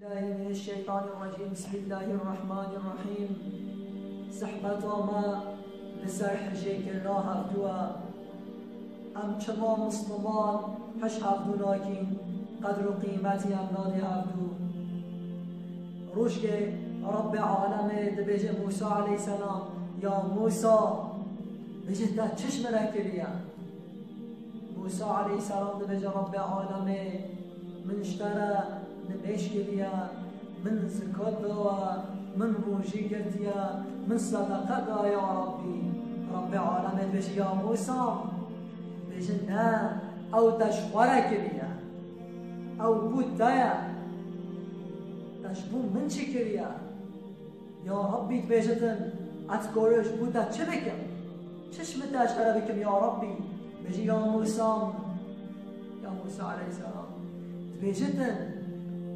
الله من الشيطان الرجيم. بسم الله الرحمن الرحيم. صحبت ما لسر حجيك الله هفتوا ام چما مسلمان حش هفتو ناكين قدر و قيمتي ام نادي هفتو روش که رب عالم دبیجه موسی علیه السلام یا موسی بيجي ده چشم ركليا موسى عليه السلام دبيجه رب عالم من اشترى نبيش كليا من زكاة من روجي قرتيا من صدقة يا ربي رب عالم بيجي يا موسى بيجي نا او تشورة كليا او بودايا تشبو من شكليا يا ربي تبيجتن اتكورش بودا چه بكم چشم تشترى بكم يا ربي بيجي يا موسى عليه السلام تبيجتن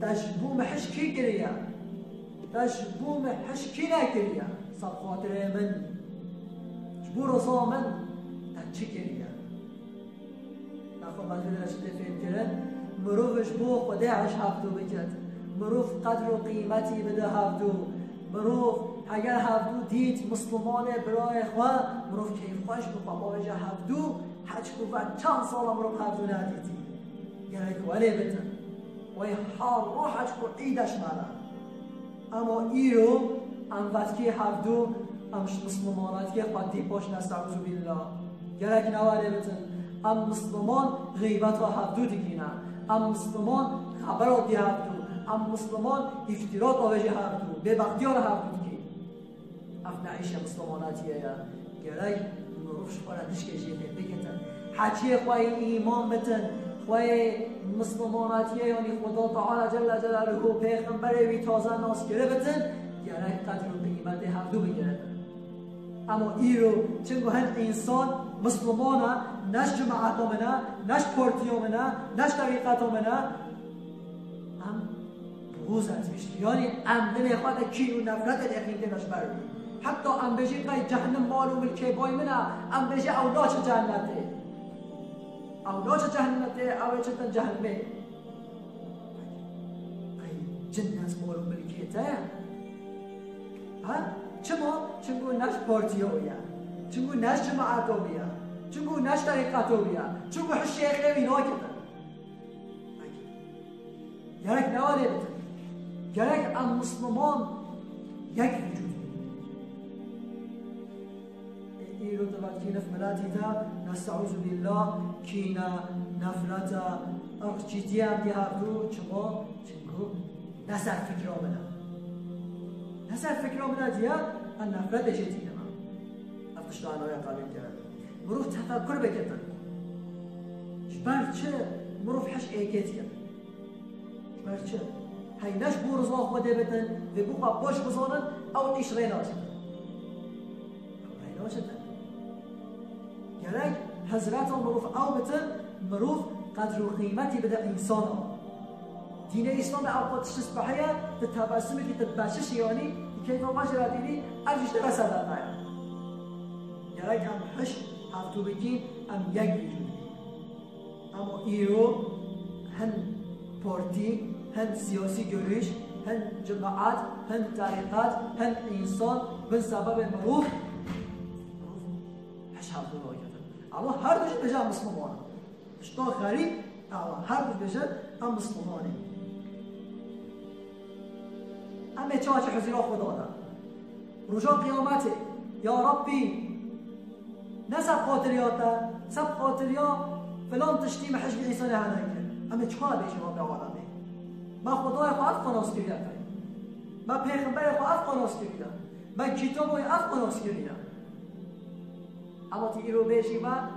تشبو محش كي كريا تشبو محش كي لا كريا صفات من شبو رصا من تشي كريا ناخذ مثلا شد فين كرن مروف شبو خدا عش هفتو بكت مروف قدر و قيمتي بده هفتو مروف اگر هفتو دید مسلمان برای خواه مروف کیف خوش بخوا باوجه هفتو حج کوفت چند سال مروف هفتو ندیدی یعنی ولی بتن وی حال روحش کو عیدش مالا اما ایرو ام وقتی هفتو امش مسلمانات که خواهدی پاش نستعوذ بالله گرک نواله بتن ام مسلمان غیبت ها هفتو دیگینا ام مسلمان خبرات دی هفتو ام مسلمان افتراط آوجه هفتو به بختیار هفتو دیگی اف نعیش مسلماناتیه یا گرک مروفش خواهدش که جیده بگتن حچی خواهی ایمان بتن خواهی مسلماناتیه یعنی خدا تعالی جل جلاله پیغمبر وی تازه ناس گرفتن یعنی قدر و قیمت هفتو بگیرن اما ایرو چنگو هن انسان مسلمانه نش جماعت منه نش پارتیا منه نش طریقت منه هم بغوز ازش یعنی دل خود کی و نفرت دقیقه نش بردی حتی بجی قای جهنم مالو ملکه بای منه بجی اوداش جهنته اوداش جهنته او چتن جهنمه جنت مالو ملکه تا ها چنگو نش پارتیا بیا چنگو نش جماعتو بیا چنگو نش طریقتو بیا چنگو شیخ اینا کردن گرک نواله بتن گرک ام مسلمان یک وجود ایرو دوباره کی نفلاتی دا نستعوذ بالله کینا نفلتا ارچیتی هم دی هفتو چما چنگو نسر فکر آمدن نسر فکر آمدن دیا ان نفلت جدی نما افتش دانای قابل کرد مروف تفکر بکتن شبر چه مروف حش ایکت کرد شبر چه هی نش بورز آخ بده بتن و بوقا باش بزانن او ایش رینا شدن رینا شدن گرک حضرت مروف او بتن مروف قدر و قیمتی بده انسان ها دین اسلام اوقات شسبحیه به تبسمی که تبشش یعنی که تو باش ردیدی ارجش درسه دارد گرک هم حش هفتو بگیم هم یک وجودی اما ایرو هن پارتی هن سیاسی گروش هن جماعت هن طریقات هن انسان به سبب مروف حش هفتو ناگرد اما هر دوش بجا مسلمانه اشتا غریب اما هر دوش بجا هم مسلمانه همه چاچ حضیرا خدا دا رجا قیامته یا ربی نه سب خاطریاتا سب خاطریا فلان تشتیم حجب عیسا نهانه کرد همه چکار بیشه رب عالمه من خدای خواهد خلاص کردم من پیغمبر خواهد خلاص کردم من کتاب خواهد خلاص کردم اما تی رو بیشی من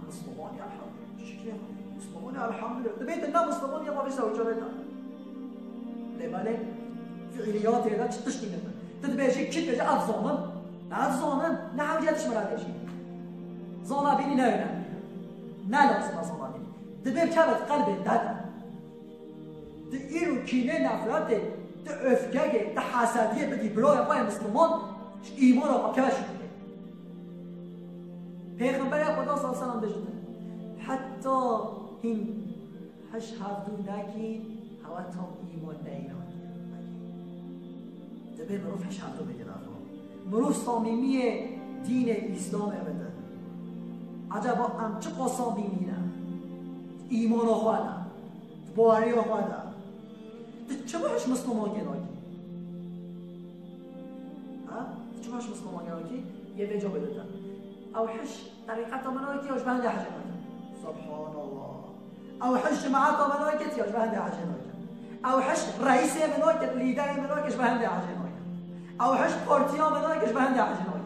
مسلمانی الحمدلله شکریه مسلمانی الحمدلله دبیت نه مسلمانی یا ما بیشتر و جانتا لباله فعلیات هذا تشتغل تدبيشي كيف بيجي افظانن افظانن نعم جاتش مرادشي زانا بيني لا لازم زانا بيني دبيب كبت قلبي دادا ايرو كينه نفرت ده افكاگه ده حسدیه بدی برای پای مسلمان ایمان آقا کش میده پیغمبر خدا صلی الله علیه و سلم حتی این هش هفتو نکی هوا تا ایمان دبی مروفش هم تو بگیر افا مروف صامیمی دین اسلام بده عجبا ام چه قصان بیمینه ایمان خواهده باوری خواهده چه باش مسلمان گناهی چه باش مسلمان گناهی یه وجه بده او حش طریقت مناکی اوش بهنده حجه سبحان الله او حش جماعت مناکی اوش بهنده حجه او حش رئیس مناکی لیدر مناکیش بهنده حجه او حش پارتی ها مناکیش بهنده حجه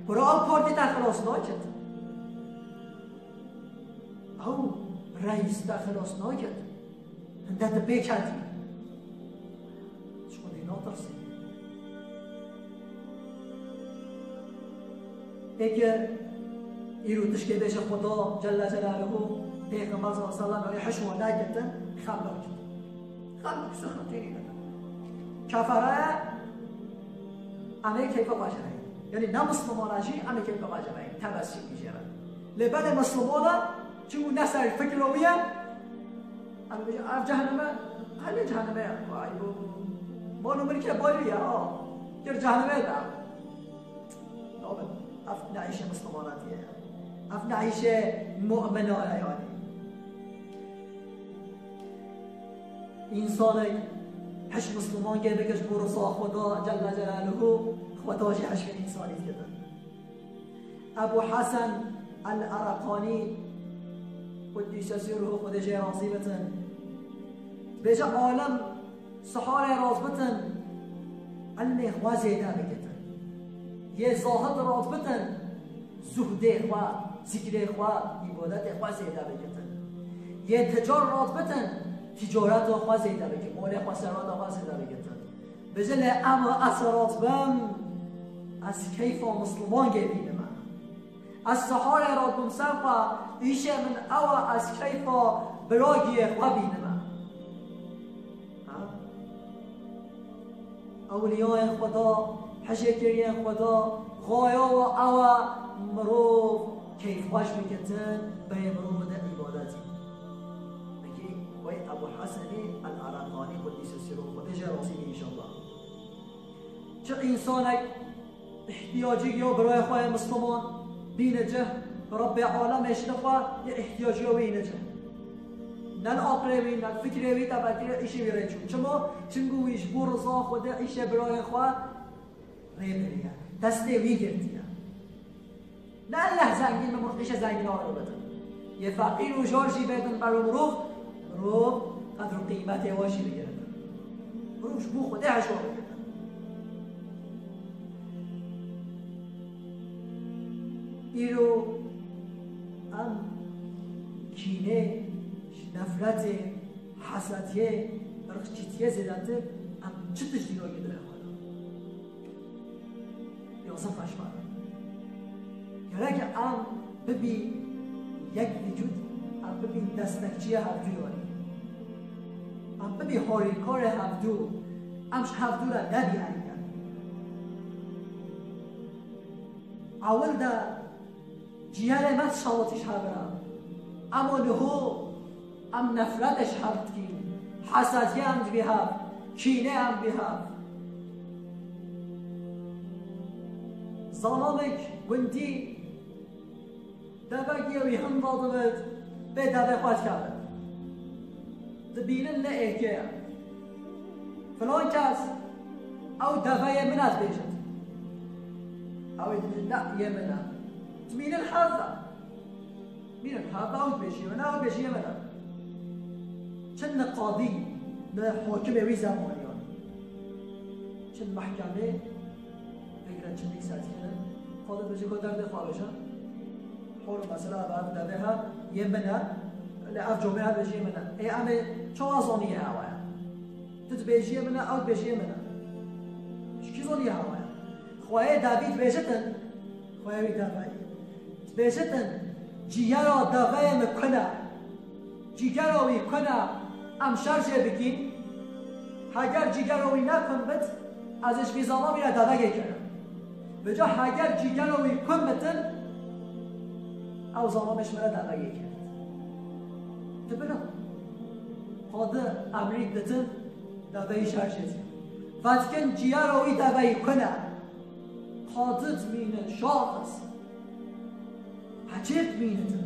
برای او پارتی تخلاص ناکد او رئیس تخلاص ناکد هنده بکردی شکن دینا ترسی اگر ایرو تشکه بیش خدا جل جلاله پیغمبر صلی اللہ علیه وسلم حشو نگردن خبر کرد خبر سخنتینی ندن کفره همه کیف واجبه یعنی نه مسلمانجی همه کیف واجبه تبسیم میشه لبن مسلمانه چون نسر فکر رویه اما بجه اف جهنمه هلی جهنمه ما نمونی که بالیه گر جهنمه دار نابد اف نعیش مسلماناتیه اف نعیش مؤمنانه یعنی انسانی هش مسلمان که بکش برسا خدا جل جلاله خداش هش که انسانی دیده ابو حسن العرقانی قدیس سیره خودش راضی بتن بجا عالم سحار راز بتن علم اخواه زیده بگتن یه زاهد راز بتن زهد اخواه ذکر اخواه عبادت اخواه زیده بگتن یه تجار راز بتن تجارت اخواه زیده بگتن مال اخواه سرات اخواه زیده بگتن بجا لعم اثرات بم از کیف مسلمان گبینه من از سحار راز بم سرقا ایشه من اوه از کیف براگی اخواه بینه من اولیاء خدا حشکری خدا غایا و اوه مروف کیف خوش بکتن به مروف ده عبادتی بگی وی ابو حسن العرقانی قدیس سیره خودش راضی انشاءالله چه انسانک احتیاجی یا برای خواه مسلمان بینجه رب عالمش نخواه یا احتیاجی یا بینجه نل آقلوی نل فکروی تبکر ایشی بیره چون چما چنگویش برزا خوده ایشه برای خواه ریبریه دسته وی گردیه نه الله زنگین به مرخیش زنگین ها رو بدن یه فقیر و جارجی بدن برای مروف قدر قیمت واشی بگردن مروفش بو خوده هشو بگردن ایرو ام کینه نفرت حسدیه رخچیتیه زدنده ام چه تشتیگاه گدره خواهد یا صفحش مانه گره ام ببین یک وجود ام ببین دستکچی هفدو یاری ام ببین هاریکار هفدو امش هفدو را نبی هنگر اول دا جیار من شواتش هبرم اما نهو ام نفرتش هفت کین حسدی هم بیهف کینه هم بیهف ظلامک گندی دبگی هم دادمت به دبه خواهد کرد دبینن لئیکه فلان کس او دبه من از بیشت او نه یه منه دبینن حضا مين الحافة أو بيشي منها أو بيشي منها شن قاضي ده حاكم وي زمانيان شن محكمة فكرة شن إكساتينا قاضي بيشي كو درد خوابشا حول مثلا بعد دبها يمنها لأف جمعها بيشي منها أي أمي شو أظنية هوايا تتبيشي منها أو بيشي منها شكي ظنية هوايا خواهي دافيد بيشتن خواهي دافيد بيشتن جیگرا دغه مکنه جیگرا وی کنه ام شرجه بکین اگر جیگرا وی نکن بد ازش بیزاما میره دغه کنه به جا اگر جیگرا وی کن بتن او زامامش میره دغه کنه تبنا قاده امریک بتن دغه شرجه فتکن جیه روی دوی کنه قادت مینه شاخص عجب مینه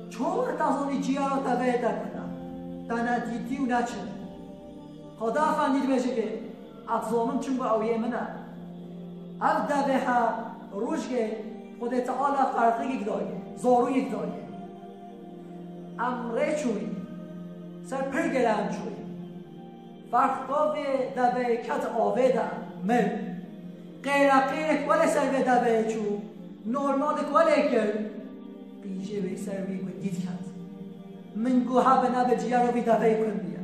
چون تازانی جیه رو دوی کنه دانه دیدی و نچه خدا فندید بشه که افزامم چون با اویه منه اف دوی ها روش که خود تعالی فرقی یک دایه زارو یک دایه امره چوی سر پرگرم چوی فرقا به دوی کت آوه ده مل غیر کواله سر به دوی چو نورمال کواله کرد قیجه به سر بی کن دید کت من گوها به نبه جیه رو بی دوی کن بیا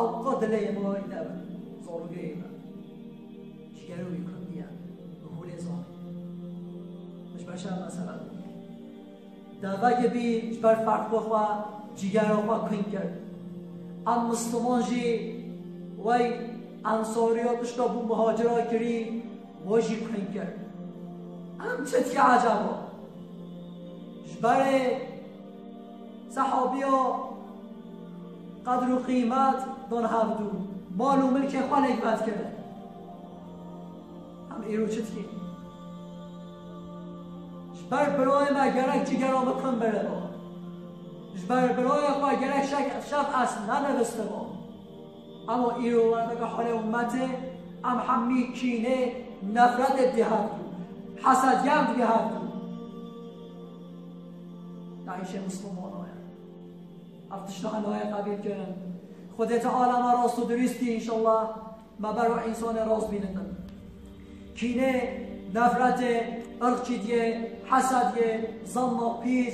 او قدله ما این دوی زارو گریمه جیه رو بی کن بیا بهول زار مش باشم مثلا دوی بی بر فرق بخوا جیه رو با کن کرد ام مسلمان جی وی انصاریاتش تا بو مهاجرا کری واجی کن کرد ام چتی عجبا جبر صحابیا قدر و قیمت دان هفدو مال و ملک خواه نکبت کرده ام ایرو چتی جبر برای ما گرک جگرام کن بره با جبر برای خواه گرک شف اصل ننوسته با اما ایرو ورده حال امته ام همی کینه نفرت دیهد حسد یم دیهد نعیشه مسلمان افتشنا انواع قبیل کردن خودت عالم راست و درستی انشالله ما برای انسان راست بینندن کینه نفرت ارقچیدیه حسدیه ظن و پیش